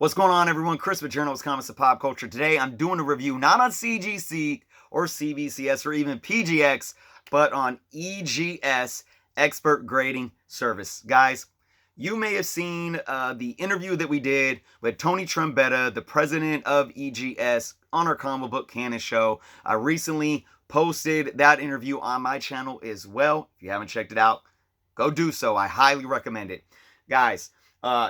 What's going on, everyone? Chris with Journals, Comments, and Pop Culture. Today, I'm doing a review not on CGC or CBCS or even PGX, but on EGS Expert Grading Service. Guys, you may have seen the interview that we did with Tony Trombetta, the president of EGS, on our Comic Book Canon show. I recently posted that interview on my channel as well. If you haven't checked it out, go do so. I highly recommend it. Guys,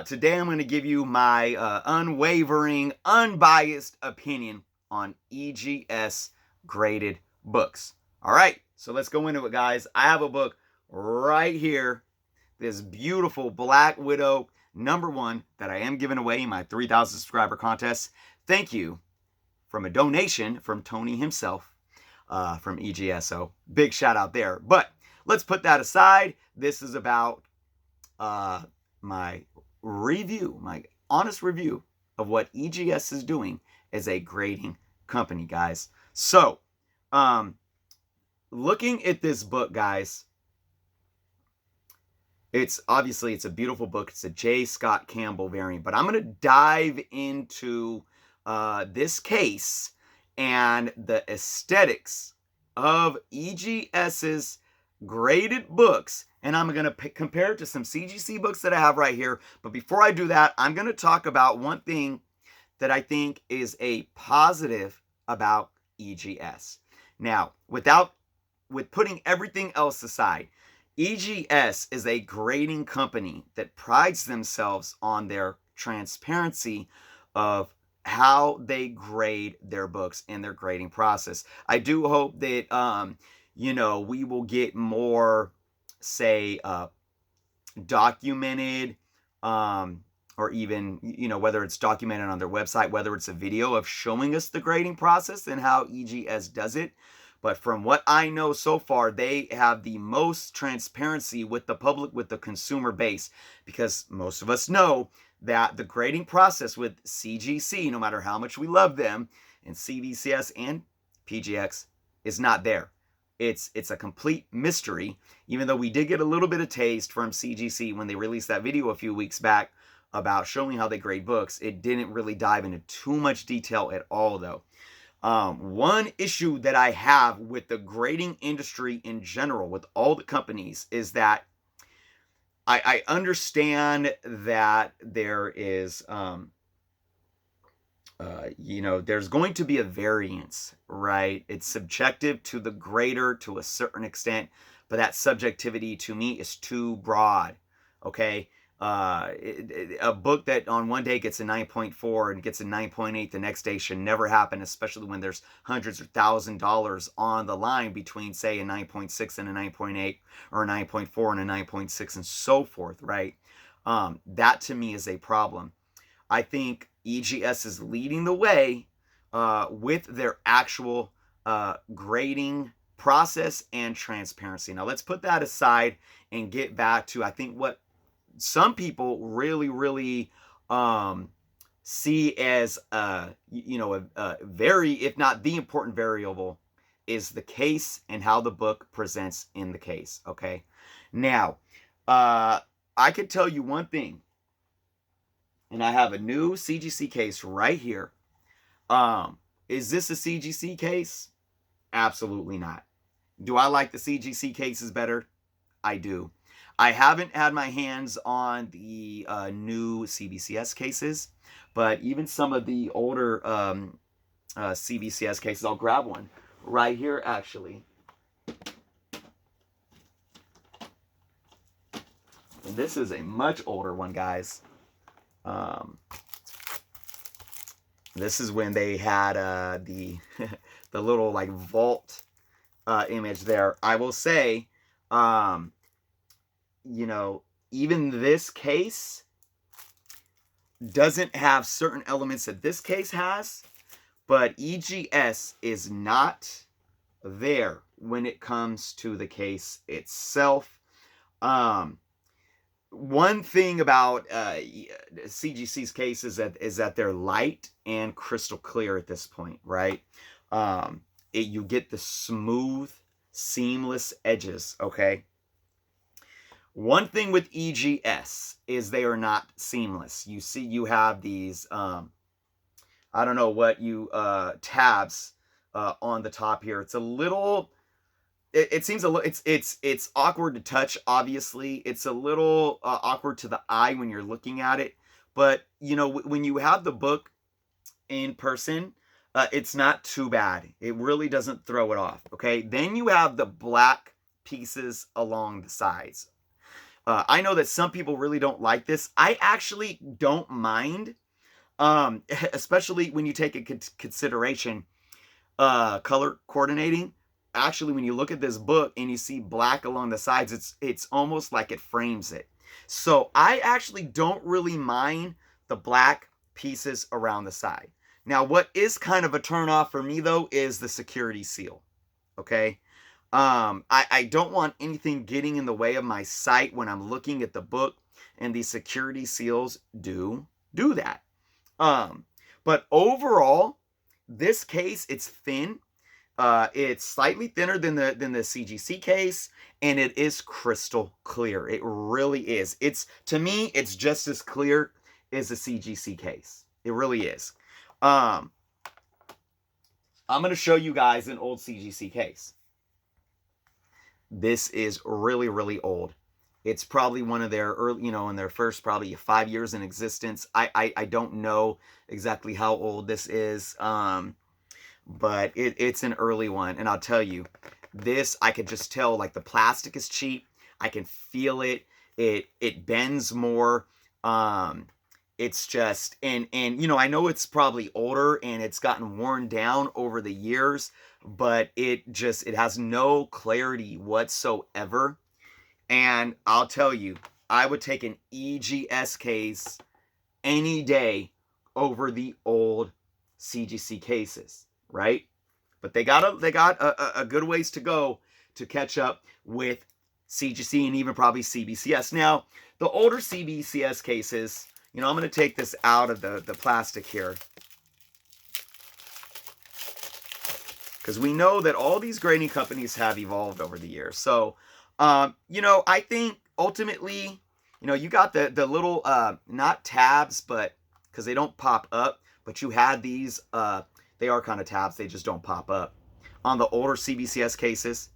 today I'm going to give you my unwavering, unbiased opinion on EGS graded books. All right, so let's go into it, guys. I have a book right here, this beautiful Black Widow #1 that I am giving away in my 3,000 subscriber contest. Thank you, from a donation from Tony himself from EGS. So big shout out there. But let's put that aside. This is about my review, my honest review of what EGS is doing as a grading company, guys. So, looking at this book, guys, it's a beautiful book. It's a J. Scott Campbell variant, but I'm going to dive into this case and the aesthetics of EGS's graded books, and I'm going to compare it to some CGC books that I have right here. But before I do that, I'm going to talk about one thing that I think is a positive about EGS. Now, with putting everything else aside, EGS is a grading company that prides themselves on their transparency of how they grade their books and their grading process. I do hope that we will get more, say, documented, or even, whether it's documented on their website, whether it's a video of showing us the grading process and how EGS does it. But from what I know so far, they have the most transparency with the public, with the consumer base, because most of us know that the grading process with CGC, no matter how much we love them, and CBCS and PGX, is not there. It's a complete mystery, even though we did get a little bit of taste from CGC when they released that video a few weeks back about showing how they grade books. It didn't really dive into too much detail at all, though. One issue that I have with the grading industry in general, with all the companies, is that I understand that there is, there's going to be a variance, right? It's subjective to the grader to a certain extent, but that subjectivity to me is too broad, okay? A book that on one day gets a 9.4 and gets a 9.8 the next day should never happen, especially when there's hundreds or $1,000s on the line between, say, a 9.6 and a 9.8, or a 9.4 and a 9.6, and so forth, right? That to me is a problem. I think EGS is leading the way with their actual grading process and transparency. Now, let's put that aside and get back to, I think, what some people really see as a very, if not the important variable, is the case and how the book presents in the case. Okay, now I could tell you one thing, and I have a new CGC case right here. Is this a CGC case? Absolutely not. Do I like the CGC cases better? I do. I haven't had my hands on the new CBCS cases, but even some of the older CBCS cases, I'll grab one right here, actually. And this is a much older one, guys. This is when they had the the little like vault image there. I will say, even this case doesn't have certain elements that this case has, but EGS is not there when it comes to the case itself. One thing about CGC's case is that they're light and crystal clear at this point, right? You get the smooth, seamless edges, okay? One thing with EGS is they are not seamless. You see, you have these, I don't know what you, tabs on the top here. It's a little, it seems a little, it's awkward to touch, obviously. It's a little awkward to the eye when you're looking at it. But, you know, when you have the book in person, it's not too bad. It really doesn't throw it off, okay? Then you have the black pieces along the sides. I know that some people really don't like this. I actually don't mind, especially when you take into consideration color coordinating. Actually, when you look at this book and you see black along the sides, it's almost like it frames it. So I actually don't really mind the black pieces around the side. Now, what is kind of a turn off for me though is the security seal. Okay. I don't want anything getting in the way of my sight when I'm looking at the book, and these security seals do that. But overall, this case, it's thin. It's slightly thinner than the CGC case, and it is crystal clear. It really is. To me, it's just as clear as a CGC case. It really is. I'm going to show you guys an old CGC case. This is really, really old. It's probably one of their early, in their first probably 5 years in existence. I don't know exactly how old this is, but it's an early one. And I'll tell you, this, I could just tell, like, the plastic is cheap. I can feel it. It bends more. It's just, and I know it's probably older and it's gotten worn down over the years, but it has no clarity whatsoever. And I'll tell you, I would take an EGS case any day over the old CGC cases, right? But they got a good ways to go to catch up with CGC and even probably CBCS. Now, the older CBCS cases, I'm going to take this out of the plastic here, because we know that all these grading companies have evolved over the years. So, I think ultimately, you got the little, not tabs, but because they don't pop up, but you had these, they are kind of tabs, they just don't pop up on the older CBCS cases.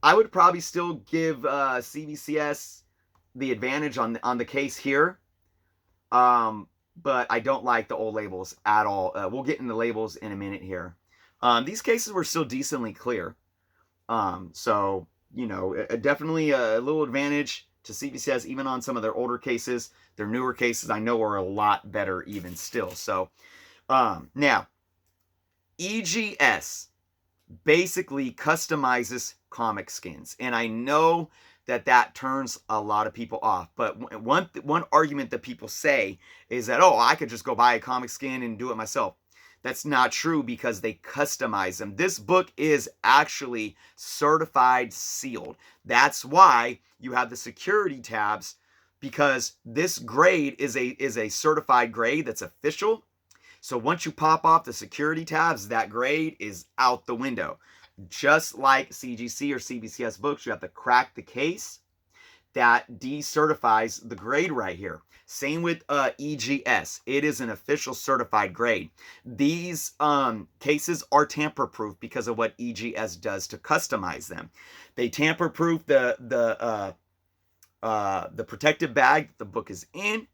I would probably still give CBCS the advantage on the case here. But I don't like the old labels at all. We'll get into labels in a minute here. These cases were still decently clear. So, definitely a little advantage to CBCS, even on some of their older cases. Their newer cases, I know, are a lot better even still. So, now, EGS basically customizes comic skins. And I know that turns a lot of people off. But one argument that people say is that, oh, I could just go buy a comic skin and do it myself. That's not true, because they customize them. This book is actually certified sealed. That's why you have the security tabs, because this grade is a certified grade that's official. So once you pop off the security tabs, that grade is out the window. Just like CGC or CBCS books, you have to crack the case. That decertifies the grade right here. Same with EGS. It is an official certified grade. These cases are tamper-proof because of what EGS does to customize them. They tamper-proof the protective bag that the book is in.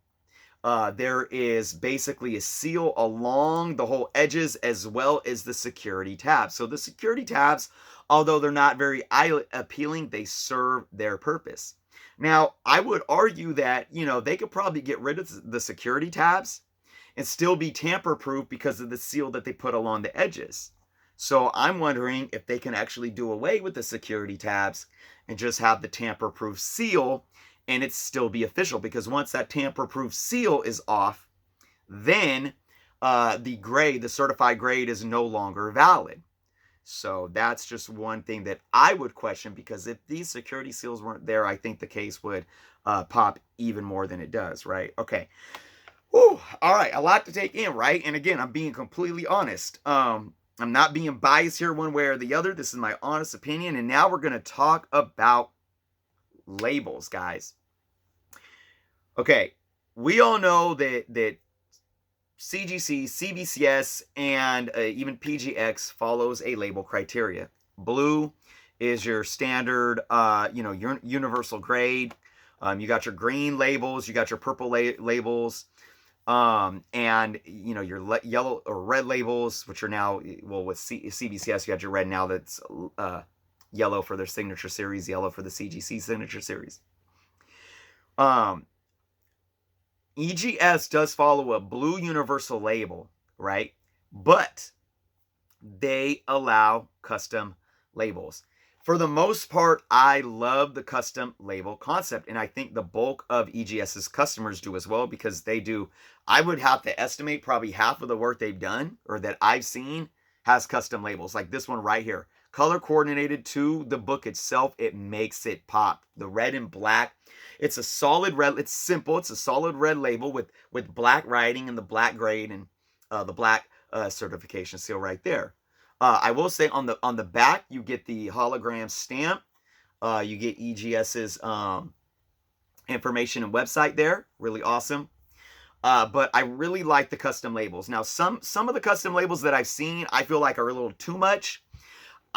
There is basically a seal along the whole edges, as well as the security tabs. So the security tabs, although they're not very eye appealing, they serve their purpose. Now, I would argue that, they could probably get rid of the security tabs and still be tamper-proof because of the seal that they put along the edges. So I'm wondering if they can actually do away with the security tabs and just have the tamper-proof seal, and it still be official. Because once that tamper-proof seal is off, then the certified grade is no longer valid. So that's just one thing that I would question, because if these security seals weren't there, I think the case would pop even more than it does, right? Okay. Whew. All right. A lot to take in, right? And again, I'm being completely honest. I'm not being biased here one way or the other. This is my honest opinion. And now we're going to talk about labels, guys. Okay, we all know that CGC, CBCS, and even PGX follows a label criteria. Blue is your standard, your universal grade. You got your green labels, you got your purple labels, and your yellow or red labels, which are now, well, with CBCS, you got your red now that's yellow for their signature series, yellow for the CGC signature series. EGS does follow a blue universal label, right? But they allow custom labels. For the most part, I love the custom label concept, and I think the bulk of EGS's customers do as well, because they do. I would have to estimate probably half of the work they've done or that I've seen has custom labels, like this one right here. Color coordinated to the book itself, it makes it pop. The red and black. It's a solid red. It's simple. It's a solid red label with black writing and the black grade and the black certification seal right there. I will say on the back you get the hologram stamp. You get EGS's information and website there. Really awesome. But I really like the custom labels. Now some of the custom labels that I've seen I feel like are a little too much.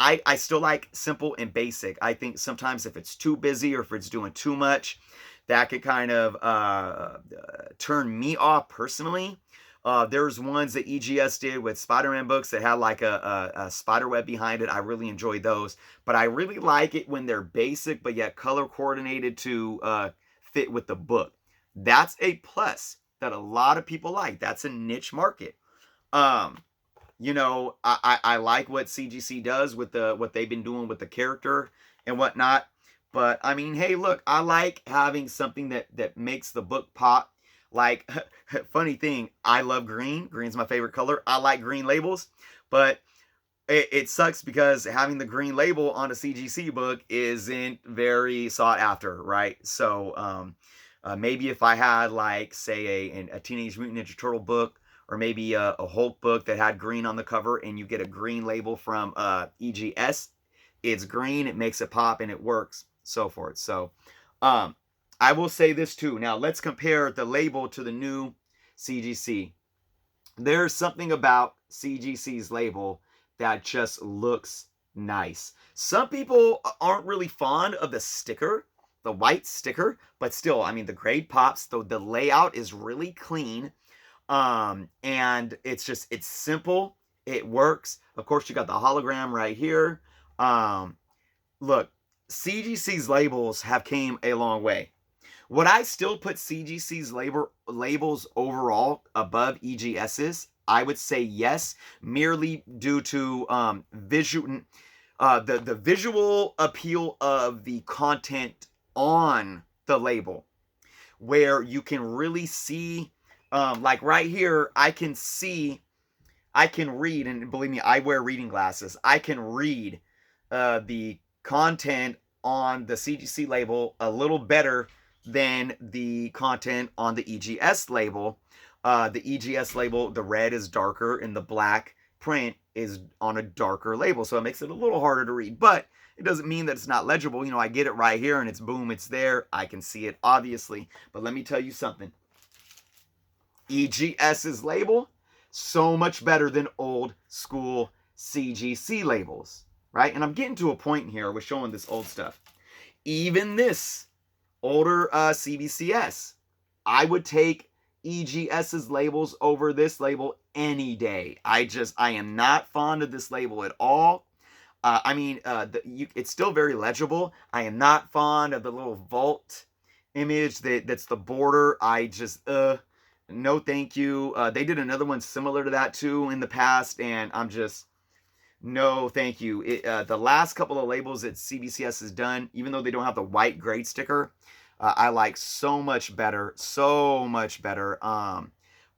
I still like simple and basic. I think sometimes if it's too busy or if it's doing too much, that could kind of turn me off personally. There's ones that EGS did with Spider-Man books that had like a spider web behind it. I really enjoy those. But I really like it when they're basic but yet color coordinated to fit with the book. That's a plus that a lot of people like. That's a niche market. I like what CGC does with what they've been doing with the character and whatnot. But I mean, hey, look, I like having something that makes the book pop. Like, funny thing, I love green. Green's my favorite color. I like green labels, but it sucks because having the green label on a CGC book isn't very sought after, right? So maybe if I had, like, say, a Teenage Mutant Ninja Turtle book, or maybe a Hulk book that had green on the cover, and you get a green label from EGS, it's green, it makes it pop, and it works, so forth. So I will say this too. Now let's compare the label to the new CGC. There's something about CGC's label that just looks nice. Some people aren't really fond of the sticker, the white sticker, but still, I mean, the grade pops. The layout is really clean. And it's simple. It works. Of course, you got the hologram right here. Look, CGC's labels have came a long way. Would I still put CGC's labels overall above EGS's? I would say yes, merely due to the visual appeal of the content on the label, where you can really see, like right here, I can read, and believe me, I wear reading glasses. I can read the content on the CGC label a little better than the content on the EGS label. The EGS label, the red is darker and the black print is on a darker label, so it makes it a little harder to read, but it doesn't mean that it's not legible. I get it right here and it's boom, it's there. I can see it, obviously. But let me tell you something. EGS's label, so much better than old school CGC labels, right? And I'm getting to a point here with showing this old stuff. Even this older CBCS, I would take EGS's labels over this label any day. I am not fond of this label at all. It's still very legible. I am not fond of the little vault image that's the border. No thank you. They did another one similar to that too in the past, and I'm just, no thank you. The last couple of labels that CBCS has done, even though they don't have the white grade sticker, I like so much better.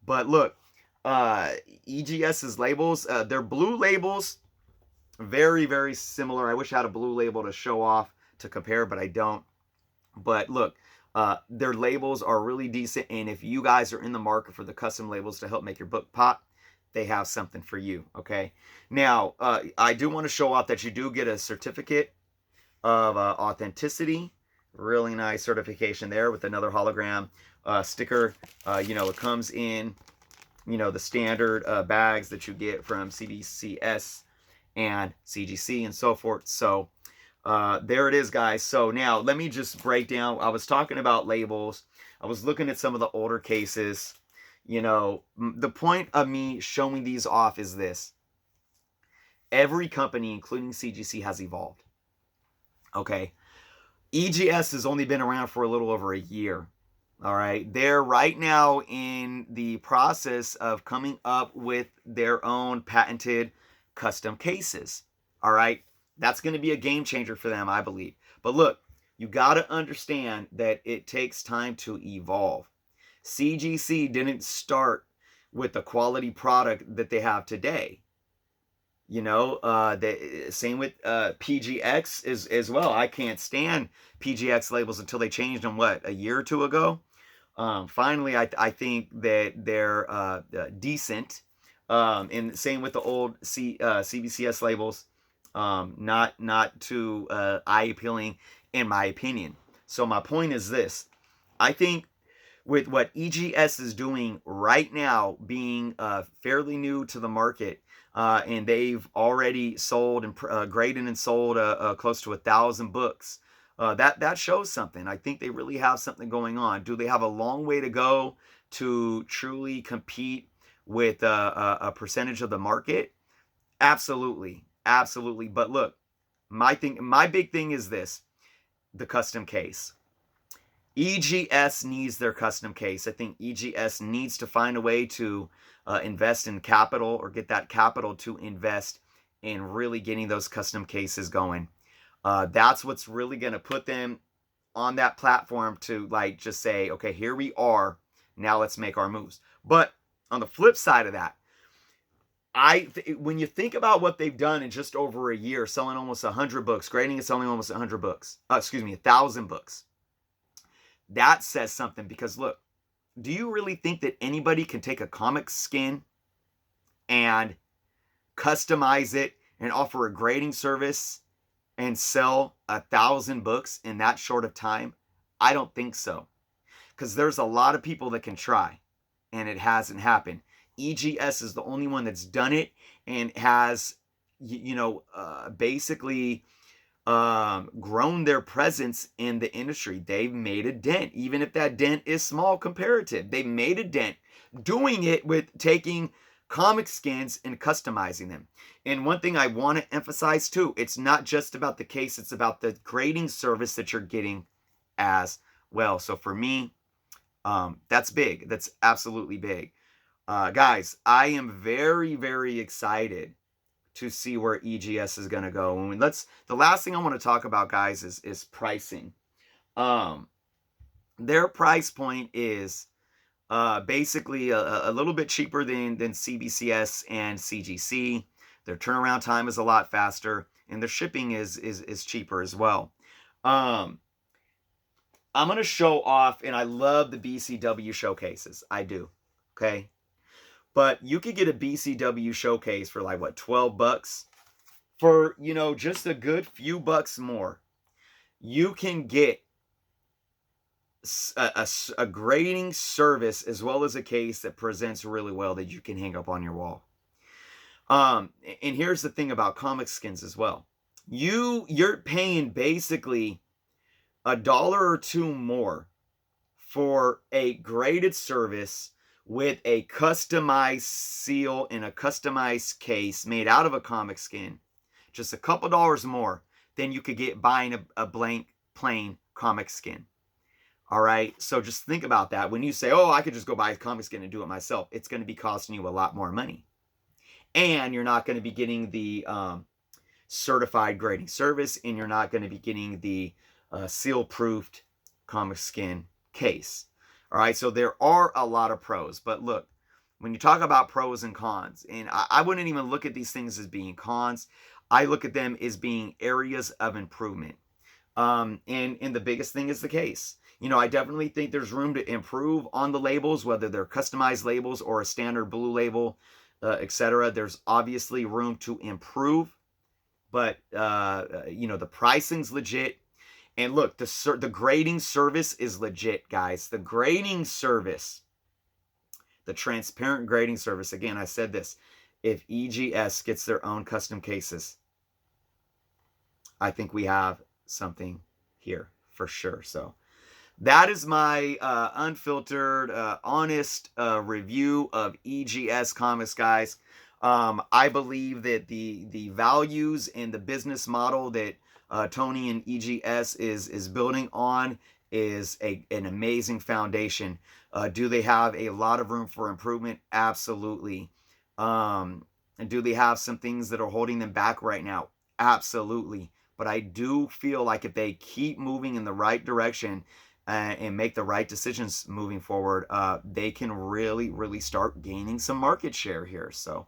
But look, EGS's labels, they're blue labels, very, very similar. I wish I had a blue label to show off to compare, but I don't. But look, their labels are really decent, and if you guys are in the market for the custom labels to help make your book pop, they have something for you, okay? Now, I do want to show off that you do get a certificate of authenticity Really nice certification there with another hologram sticker. It comes in, the standard bags that you get from CBCS and CGC and so forth. So there it is, guys. So now let me just break down. I was talking about labels. I was looking at some of the older cases. The point of me showing these off is this. Every company, including CGC, has evolved. Okay. EGS has only been around for a little over a year. All right. They're right now in the process of coming up with their own patented custom cases. All right. That's going to be a game changer for them, I believe. But look, you got to understand that it takes time to evolve. CGC didn't start with the quality product that they have today. The same with PGX as well. I can't stand PGX labels until they changed them, a year or two ago. Finally, I think that they're decent. And same with the old CBCS labels. Not too eye appealing, in my opinion. So my point is this: I think with what EGS is doing right now, being fairly new to the market, and they've already sold and graded and sold close to 1,000 books. That shows something. I think they really have something going on. Do they have a long way to go to truly compete with a percentage of the market? Absolutely, absolutely. But look, my big thing is this: the custom case. EGS needs their custom case. I think EGS needs to find a way to invest in capital, or get that capital to invest in really getting those custom cases going. That's what's really going to put them on that platform to just say, okay, here we are. Now let's make our moves. But on the flip side of that, when you think about what they've done in just over a year, selling almost 100 books, grading and selling almost 100 books, 1,000 books, that says something. Because look, do you really think that anybody can take a comic skin and customize it and offer a grading service and sell 1,000 books in that short of time? I don't think so. Because there's a lot of people that can try, and it hasn't happened. EGS is the only one that's done it and has, basically grown their presence in the industry. They've made a dent, even if that dent is small comparative. They made a dent doing it with taking comic skins and customizing them. And one thing I want to emphasize too, it's not just about the case, it's about the grading service that you're getting as well. So for me, that's big. That's absolutely big. Guys, I am very, very excited to see where EGS is going to go. And the last thing I want to talk about, guys, is pricing. Their price point is basically a little bit cheaper than CBCS and CGC. Their turnaround time is a lot faster, and their shipping is cheaper as well. I'm going to show off, and I love the BCW showcases. I do. Okay. But you could get a BCW showcase for $12 for, just a good few bucks more. You can get a grading service as well as a case that presents really well that you can hang up on your wall. And here's the thing about comic skins as well. You're paying basically $1 or $2 more for a graded service with a customized seal in a customized case made out of a comic skin, just a couple dollars more than you could get buying a blank, plain comic skin. All right, so just think about that. When you say, oh, I could just go buy a comic skin and do it myself, it's going to be costing you a lot more money. And you're not going to be getting the certified grading service, and you're not going to be getting the seal-proofed comic skin case. All right, so there are a lot of pros. But look, when you talk about pros and cons, and I wouldn't even look at these things as being cons. I look at them as being areas of improvement. And the biggest thing is the case. I definitely think there's room to improve on the labels, whether they're customized labels or a standard blue label, etc. There's obviously room to improve. But, the pricing's legit. And look, the grading service is legit, guys. The grading service, the transparent grading service. Again, I said this. If EGS gets their own custom cases, I think we have something here for sure. So that is my unfiltered, honest review of EGS Comics, guys. I believe that the values and the business model that Tony and EGS is building on is an amazing foundation. Do they have a lot of room for improvement? Absolutely. And do they have some things that are holding them back right now? Absolutely. But I do feel like if they keep moving in the right direction and make the right decisions moving forward, they can really, really start gaining some market share here. So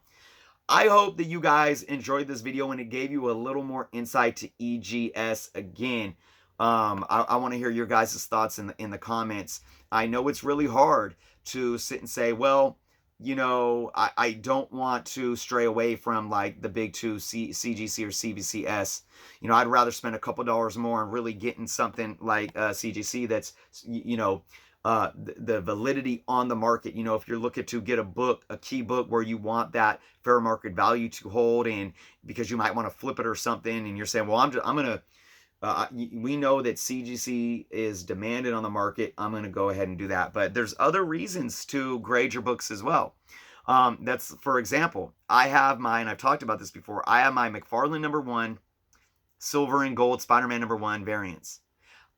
I hope that you guys enjoyed this video and it gave you a little more insight to EGS. Again, I want to hear your guys' thoughts in the comments. I know it's really hard to sit and say, well, you know, I don't want to stray away from like the big two, CGC or CBCS. You know, I'd rather spend a couple dollars more on really getting something like CGC that's, you know, the validity on the market. You know, if you're looking to get a book, a key book where you want that fair market value to hold, and because you might want to flip it or something, and you're saying, well, I'm going to, we know that CGC is demanded on the market. I'm going to go ahead and do that. But there's other reasons to grade your books as well. That's, for example, I have mine, I've talked about this before, I have my McFarlane #1, silver and gold Spider-Man #1 variants.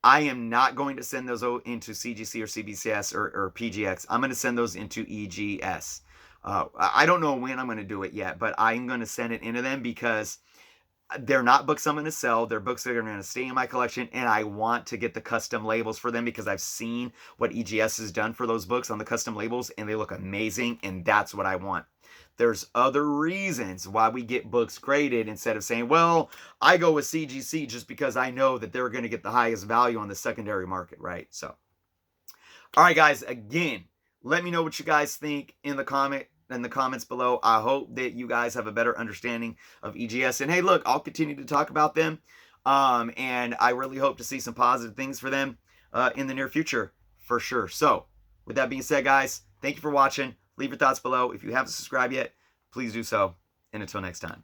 I am not going to send those into CGC or CBCS or PGX. I'm going to send those into EGS. I don't know when I'm going to do it yet, but I'm going to send it into them because they're not books I'm going to sell. They're books that are going to stay in my collection, and I want to get the custom labels for them because I've seen what EGS has done for those books on the custom labels, and they look amazing, and that's what I want. There's other reasons why we get books graded instead of saying, well, I go with CGC just because I know that they're going to get the highest value on the secondary market, right? So, all right, guys, again, let me know what you guys think in the comments below. I hope that you guys have a better understanding of EGS. And hey, look, I'll continue to talk about them. And I really hope to see some positive things for them in the near future, for sure. So, with that being said, guys, thank you for watching. Leave your thoughts below. If you haven't subscribed yet, please do so. And until next time.